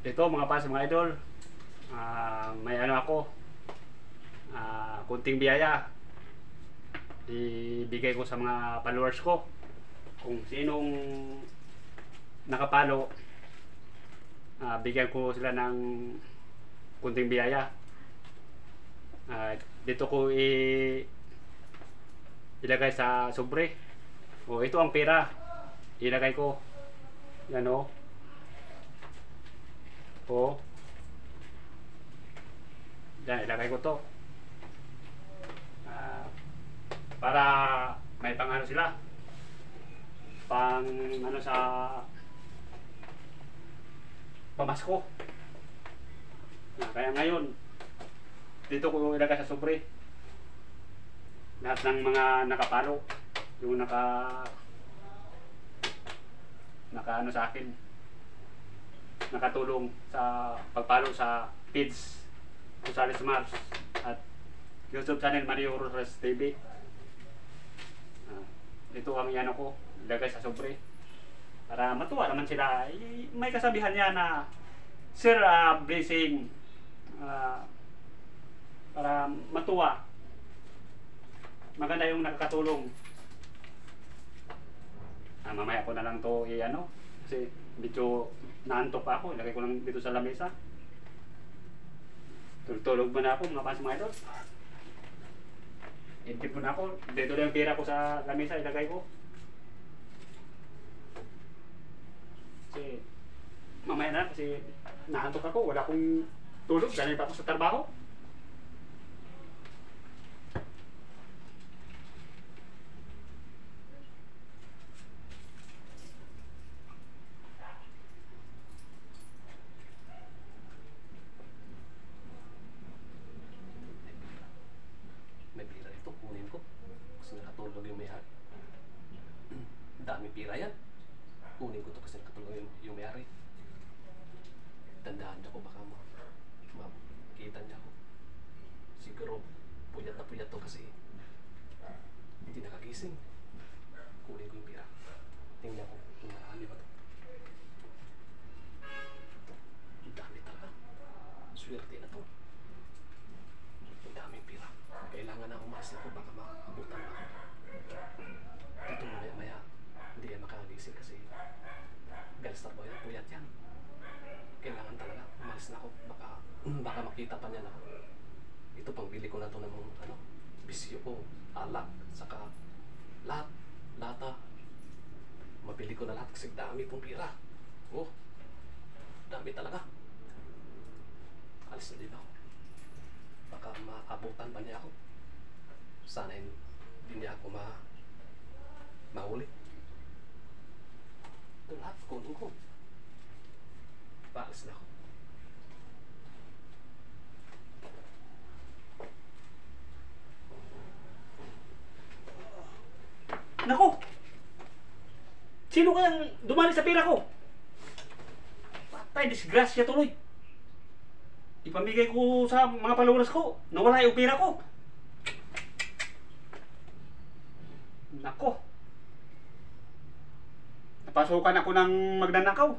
Ito mga pas, mga idol, may ano ako, kunting biyaya ibigay ko sa mga followers ko. Kung sinong nakapalo, bigyan ko sila ng kunting biyaya. Dito ko ilagay sa sobre. O ito ang pera, ilagay ko yan o. Yan, ilagay ko to para may pang ano sila, pang ano sa pamasko. Kaya ngayon dito ko ilagay sa sobre lahat ng mga nakapalo, yung naka ano sa akin, nakatulong sa pagpalo sa feeds Gonzales Mars at YouTube channel Mario Rosales TV. Ito ang yan ko, ilagay sa sobre para matuwa naman sila. May kasabihan niya na sir, blessing, para matuwa, maganda yung nakakatulong. Mamaya ko na lang to ano, kasi medyo naantok pa ako. Ilagay ko lang dito sa lamesa. Tulog mo na ako mga pas, mga idol. Intip mo na ako. Dito lang yung pera ko sa lamesa, ilagay ko. Kasi mamaya na, kasi naantok ako. Wala akong tulog, galing pa ako sa trabaho. May pira ito, kunin ko kasi nakatulog yung may-ari. Daming pira yan. Kunin ko to kasi nakatulog yung may-ari. Tandaan niya ko, baka makita niya ako. Siguro puyat na puyat to kasi hindi nakagising. Kunin ko yung pira. Tingnan ko kung marami ba to. Ang dami talaga. Swerte na to. Ang daming pira. Kailangan na umalis ako, baka maabutan ako. Dito maya-maya hindi yan makagising kasi galstar boy yan, puyat yan. Kailangan talaga umalis na ako, baka makita pa niya na ako. Ito, pangbili ko na to ng ano, bisyo ko, alak, saka lahat, lata. Mabili ko na lahat kasi dami pong pira. Oh, dami talaga. Alis na din ako. Baka maabutan pa niya ako. Sana hindi niya ako mahuli. Ito lahat, kunin ko. Paalis na ako. Nako! Sino kayang dumali sa pera ko? Patay, disgrasya tuloy. Ipamigay ko sa mga followers ko, nawala yung pera ko. Nako! Napasukan ako ng magnanakaw.